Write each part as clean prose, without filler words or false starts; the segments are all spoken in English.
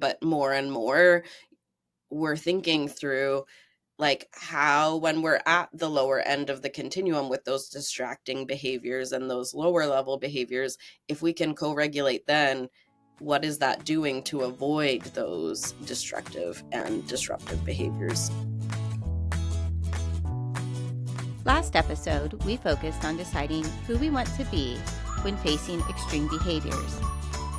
but more and more we're thinking through like how, when we're at the lower end of the continuum with those distracting behaviors and those lower level behaviors, if we can co-regulate, then what is that doing to avoid those destructive and disruptive behaviors? Last episode, we focused on deciding who we want to be when facing extreme behaviors.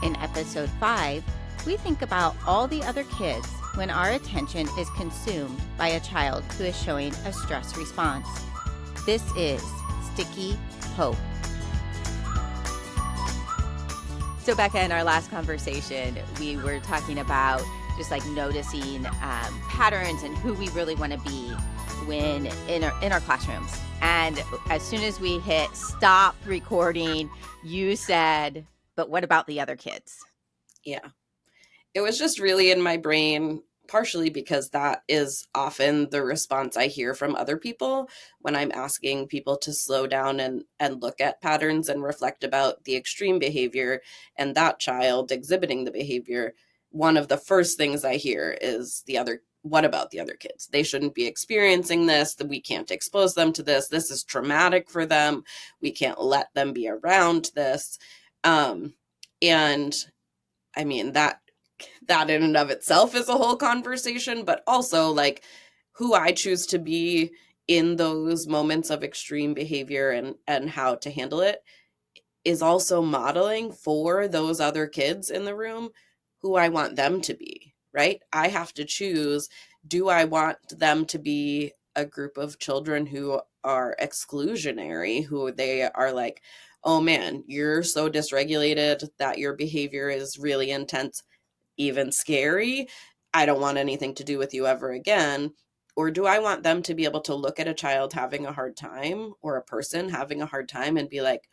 In episode 5, we think about all the other kids when our attention is consumed by a child who is showing a stress response. This is Sticky Hope. So Becca, in our last conversation, we were talking about just like noticing patterns and who we really want to be when in our classrooms. And as soon as we hit stop recording, you said, but what about the other kids? Yeah. It was just really in my brain, partially because that is often the response I hear from other people when I'm asking people to slow down and look at patterns and reflect about the extreme behavior and that child exhibiting the behavior. One of the first things I hear is what about the other kids? They shouldn't be experiencing this, that we can't expose them to this. This is traumatic for them. We can't let them be around this. And I mean, that in and of itself is a whole conversation, but also like who I choose to be in those moments of extreme behavior and how to handle it is also modeling for those other kids in the room who I want them to be, right? I have to choose, do I want them to be a group of children who are exclusionary, who they are like, oh man, you're so dysregulated that your behavior is really intense, even scary. I don't want anything to do with you ever again. Or do I want them to be able to look at a child having a hard time or a person having a hard time and be like,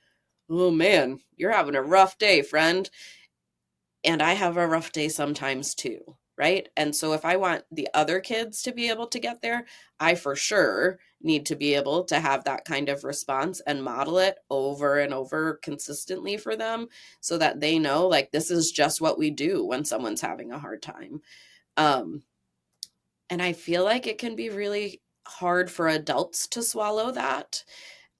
oh man, you're having a rough day, friend. And I have a rough day sometimes too, right? And so if I want the other kids to be able to get there, I for sure need to be able to have that kind of response and model it over and over consistently for them so that they know like this is just what we do when someone's having a hard time. Um, and I feel like it can be really hard for adults to swallow that.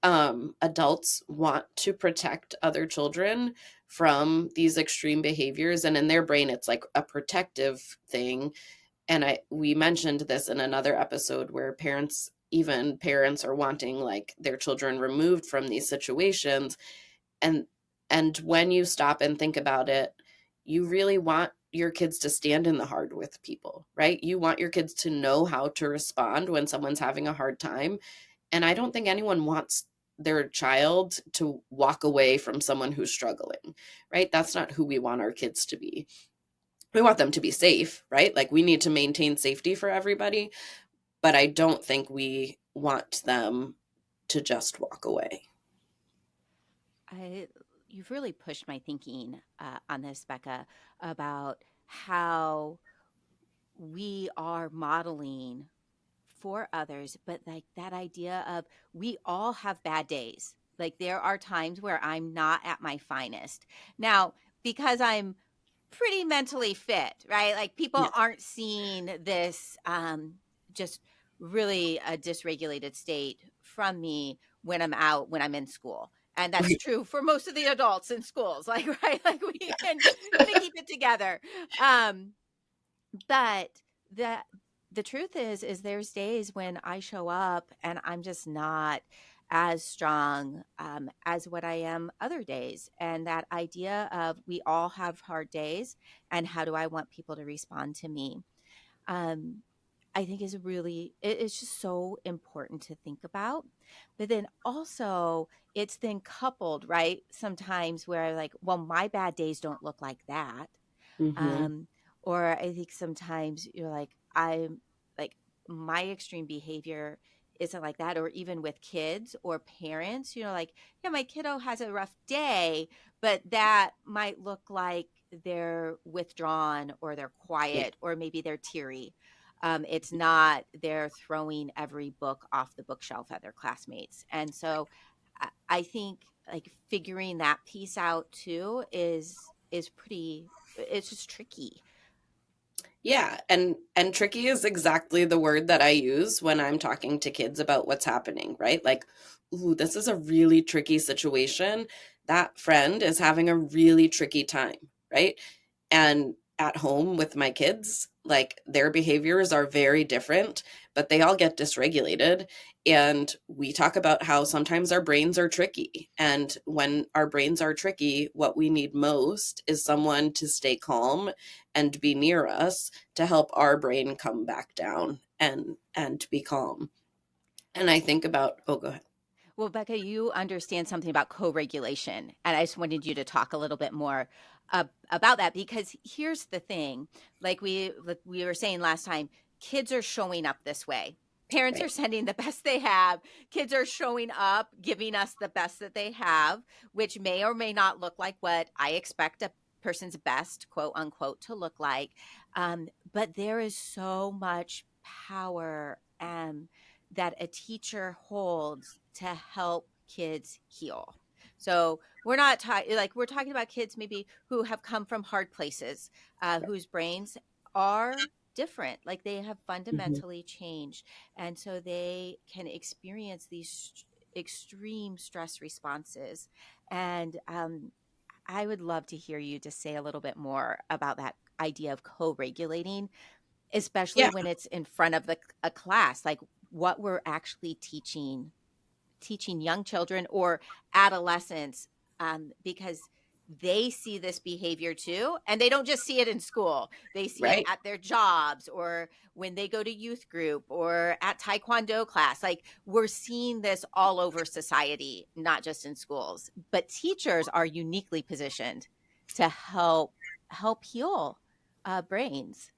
Adults want to protect other children from these extreme behaviors, and in their brain it's like a protective thing. And we mentioned this in another episode where even parents are wanting like their children removed from these situations. And and when you stop and think about it, you really want your kids to stand in the hard with people, right? You want your kids to know how to respond when someone's having a hard time. And I don't think anyone wants their child to walk away from someone who's struggling, right? That's not who we want our kids to be. We want them to be safe, right? Like we need to maintain safety for everybody, but I don't think we want them to just walk away. You've really pushed my thinking on this, Becca, about how we are modeling for others, but like that idea of we all have bad days. Like there are times where I'm not at my finest. Now, because I'm pretty mentally fit, right? Like people Yeah. aren't seeing this just really a dysregulated state from me when I'm out, when I'm in school. And that's true for most of the adults in schools. Like, right? Like we can kind of keep it together. Um, but the the truth is there's days when I show up and I'm just not as strong as what I am other days. And that idea of we all have hard days, and how do I want people to respond to me? Um, I think is really it's just so important to think about. But then also it's then coupled, right? Sometimes where I like, well, my bad days don't look like that. Hmm. Um, or I think sometimes you're like, I'm like, my extreme behavior isn't like that. Or even with kids or parents, like, yeah, my kiddo has a rough day, but that might look like they're withdrawn or they're Yeah. quiet or maybe they're teary. It's not they're throwing every book off the bookshelf at their classmates. And so I think like figuring that piece out too is pretty, it's just tricky. Yeah, and tricky is exactly the word that I use when I'm talking to kids about what's happening, right? Like, ooh, this is a really tricky situation. That friend is having a really tricky time, right? And at home with my kids, like their behaviors are very different, but they all get dysregulated. And we talk about how sometimes our brains are tricky. And when our brains are tricky, what we need most is someone to stay calm and be near us to help our brain come back down and be calm. And I think about, oh, go ahead. Well, Becca, you understand something about co-regulation, and I just wanted you to talk a little bit more about that because here's the thing: like we were saying last time, kids are showing up this way. Parents are Right. sending the best they have. Kids are showing up, giving us the best that they have, which may or may not look like what I expect a person's best, quote unquote, to look like. But there is so much power that a teacher holds to help kids heal. So we're not talking like we're talking about kids maybe who have come from hard places, whose brains are different, like they have Mm-hmm. fundamentally changed, and so they can experience these extreme stress responses. And I would love to hear you just say a little bit more about that idea of co-regulating, especially Yeah, when it's in front of a class, like what we're actually teaching young children or adolescents, because they see this behavior too, and they don't just see it in school. They see it right. at their jobs or when they go to youth group or at taekwondo class. Like we're seeing this all over society, not just in schools. But teachers are uniquely positioned to help heal brains.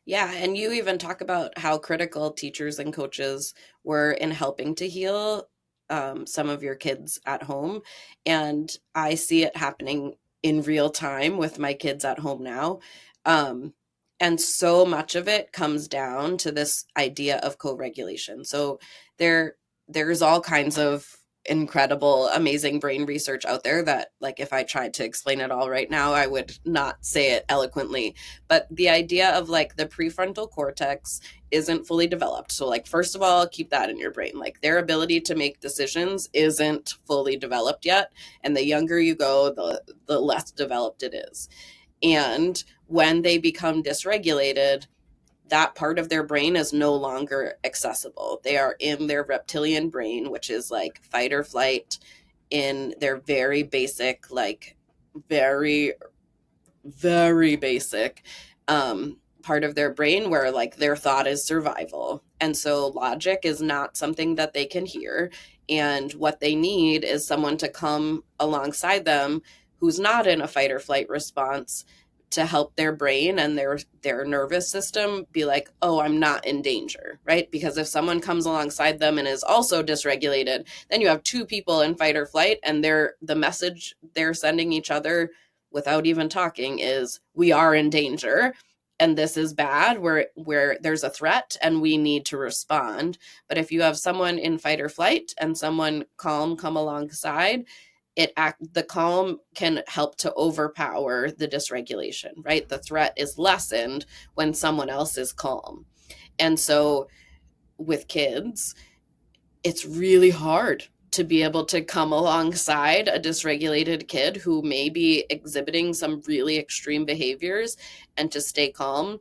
Yeah, and you even talk about how critical teachers and coaches were in helping to heal some of your kids at home. And I see it happening in real time with my kids at home now. Um, and so much of it comes down to this idea of co-regulation. So there there's all kinds of incredible, amazing brain research out there that, like, if I tried to explain it all right now, I would not say it eloquently, but the idea of like the prefrontal cortex isn't fully developed. So, like, first of all, keep that in your brain. Like, their ability to make decisions isn't fully developed yet. And the younger you go, the less developed it is. And when they become dysregulated, that part of their brain is no longer accessible. They are in their reptilian brain, which is like fight or flight in their very basic, like, very very basic part of their brain where like their thought is survival. And so logic is not something that they can hear. And what they need is someone to come alongside them who's not in a fight or flight response to help their brain and their nervous system be like, oh, I'm not in danger, right? Because if someone comes alongside them and is also dysregulated, then you have two people in fight or flight, and the message they're sending each other without even talking is, we are in danger and this is bad, where there's a threat and we need to respond. But if you have someone in fight or flight and someone calm come alongside, the calm can help to overpower the dysregulation, right? The threat is lessened when someone else is calm. And so with kids, it's really hard to be able to come alongside a dysregulated kid who may be exhibiting some really extreme behaviors and to stay calm.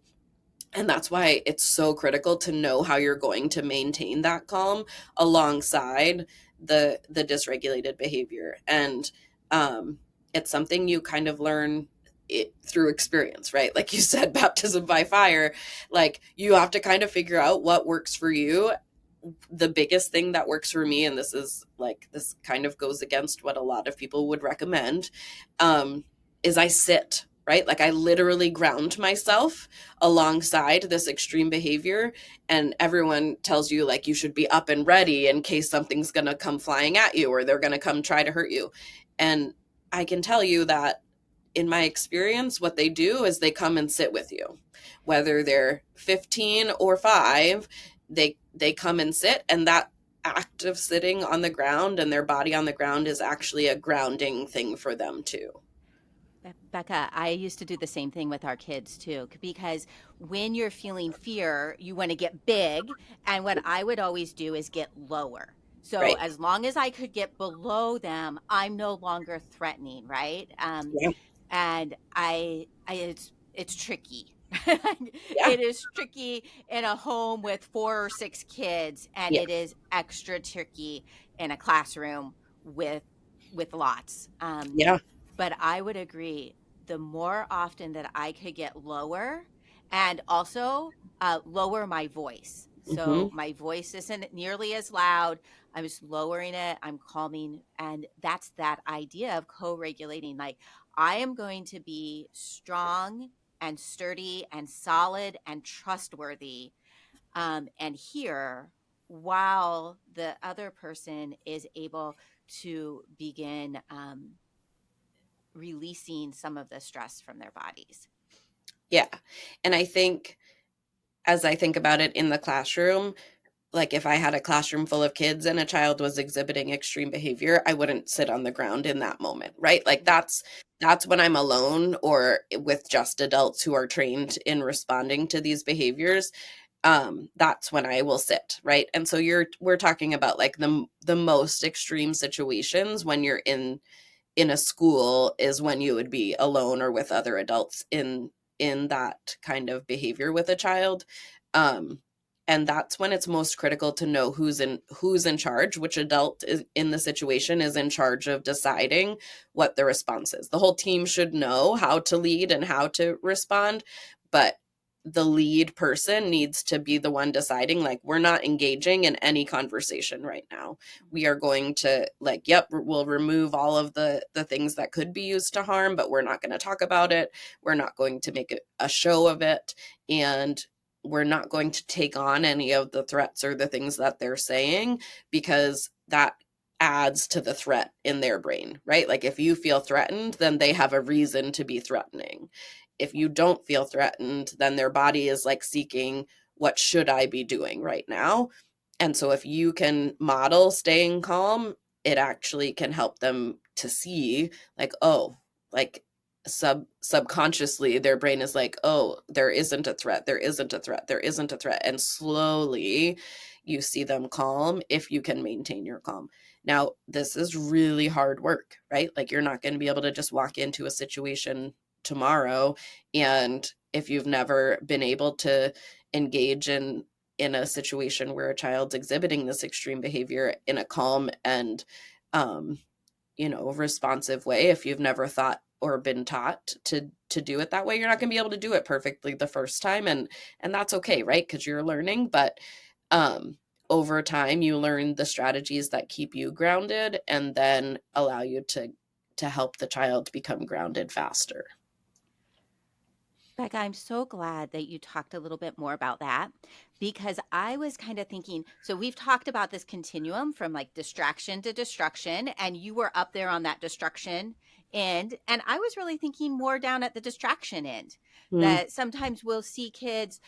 And that's why it's so critical to know how you're going to maintain that calm alongside the dysregulated behavior. And it's something you kind of learn through experience, right? Like you said, baptism by fire. Like, you have to kind of figure out what works for you. The biggest thing that works for me, and this kind of goes against what a lot of people would recommend, is I sit, right? Like, I literally ground myself alongside this extreme behavior. And everyone tells you like you should be up and ready in case something's going to come flying at you or they're going to come try to hurt you. And I can tell you that in my experience, what they do is they come and sit with you, whether they're 15 or 5. They come and sit, and that act of sitting on the ground and their body on the ground is actually a grounding thing for them too. Becca, I used to do the same thing with our kids too, because when you're feeling fear, you want to get big. And what I would always do is get lower. So Right. as long as I could get below them, I'm no longer threatening, right? Yeah. And it's tricky. Yeah. It is tricky in a home with 4 or 6 kids, and Yeah. it is extra tricky in a classroom with lots. Yeah. But I would agree, the more often that I could get lower, and also lower my voice. Hmm. So my voice isn't nearly as loud. I'm just lowering it. I'm calming. And that's that idea of co regulating. Like, I am going to be strong and sturdy and solid and trustworthy, and here, while the other person is able to begin releasing some of the stress from their bodies. Yeah. And I think, as I think about it in the classroom, like if I had a classroom full of kids and a child was exhibiting extreme behavior, I wouldn't sit on the ground in that moment, right? Like that's when I'm alone or with just adults who are trained in responding to these behaviors. That's when I will sit, right? And so we're talking about like the most extreme situations when you're in a school is when you would be alone or with other adults in that kind of behavior with a child. um and that's when it's most critical to know who's in charge, which adult is in the situation is in charge of deciding what the response is. The whole team should know how to lead and how to respond, but the lead person needs to be the one deciding, like, we're not engaging in any conversation right now. We are going to, like, yep, we'll remove all of the things that could be used to harm, but we're not going to talk about it. We're not going to make a show of it, and we're not going to take on any of the threats or the things that they're saying, because that adds to the threat in their brain, right? Like if you feel threatened, then they have a reason to be threatening. If you don't feel threatened, then their body is like seeking, what should I be doing right now? And so if you can model staying calm, it actually can help them to see, like, oh, like subconsciously their brain is like, oh, there isn't a threat, there isn't a threat, there isn't a threat. And slowly you see them calm if you can maintain your calm. Now, this is really hard work, right? Like you're not going to be able to just walk into a situation tomorrow, and if you've never been able to engage in a situation where a child's exhibiting this extreme behavior in a calm and um responsive way, if you've never thought or been taught to do it that way, you're not going to be able to do it perfectly the first time, and that's okay, right? Because you're learning. But um over time you learn the strategies that keep you grounded and then allow you to help the child become grounded faster. Becca, I'm so glad that you talked a little bit more about that, because I was kind of thinking, so we've talked about this continuum from like distraction to destruction, and you were up there on that destruction end. And I was really thinking more down at the distraction end, Mm, that sometimes we'll see kids,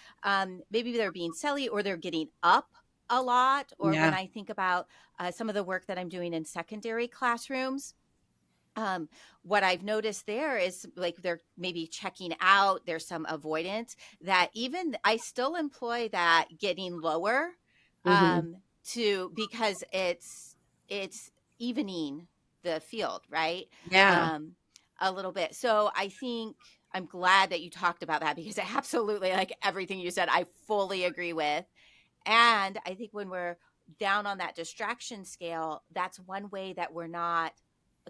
maybe they're being silly or they're getting up a lot. Or when yeah. I think about some of the work that I'm doing in secondary classrooms, um, what I've noticed there is like they're maybe checking out, there's some avoidance, that even I still employ that getting lower, Hmm. to, because it's evening the field, right? Yeah. Um, a little bit. So I think I'm glad that you talked about that, because absolutely, like everything you said, I fully agree with. And I think when we're down on that distraction scale, that's one way that we're not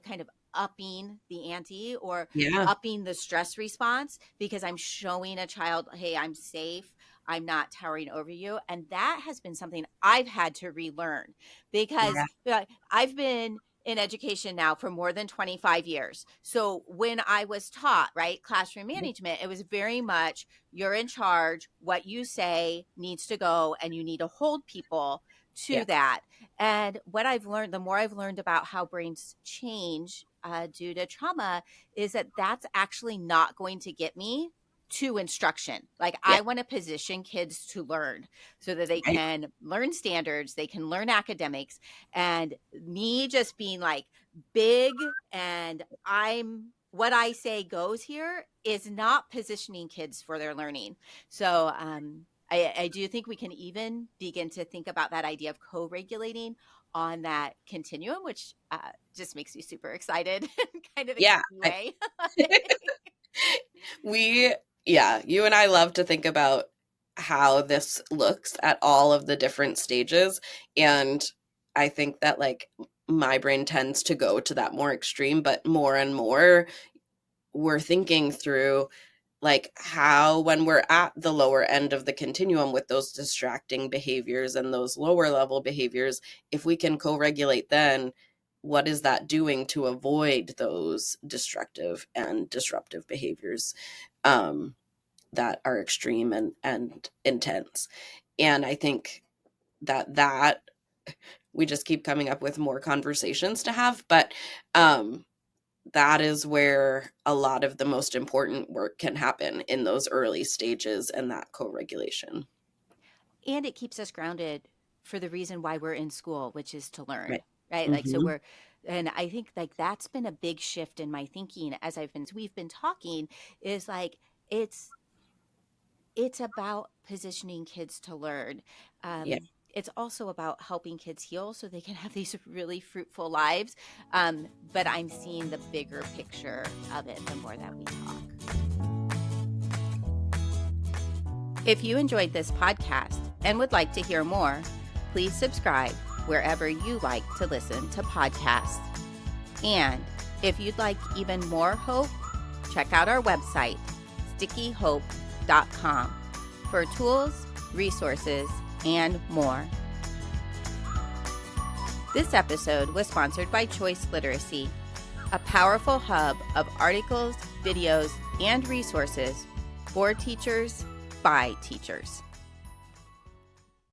kind of upping the ante or Yeah. upping the stress response, because I'm showing a child, hey, I'm safe. I'm not towering over you. And that has been something I've had to relearn, because Yeah. I've been in education now for more than 25 years. So when I was taught, right, classroom management, it was very much you're in charge, what you say needs to go, and you need to hold people Yeah. to that. And what I've learned, the more I've learned about how brains change due to trauma, is that that's actually not going to get me to instruction. Like, Yeah. I want to position kids to learn so that they Right. can learn standards, they can learn academics. And me just being like big and I'm what I say goes here is not positioning kids for their learning. So I do think we can even begin to think about that idea of co-regulating on that continuum, which just makes me super excited in kind of a Yeah. geeky way. We, yeah, you and I love to think about how this looks at all of the different stages. And I think that like my brain tends to go to that more extreme, but more and more we're thinking through like how when we're at the lower end of the continuum with those distracting behaviors and those lower level behaviors, if we can co-regulate, then what is that doing to avoid those destructive and disruptive behaviors um, that are extreme and intense? And I think that we just keep coming up with more conversations to have, but that is where a lot of the most important work can happen, in those early stages and that co-regulation. And it keeps us grounded for the reason why we're in school, which is to learn, Right. right? Like, so Hmm. we're, and I think like that's been a big shift in my thinking as we've been talking, is like, it's, it's about positioning kids to learn. Yeah. It's also about helping kids heal so they can have these really fruitful lives. But I'm seeing the bigger picture of it the more that we talk. If you enjoyed this podcast and would like to hear more, please subscribe wherever you like to listen to podcasts. And if you'd like even more hope, check out our website, stickyhope.com, for tools, resources, and more. This episode was sponsored by Choice Literacy, a powerful hub of articles, videos, and resources for teachers by teachers.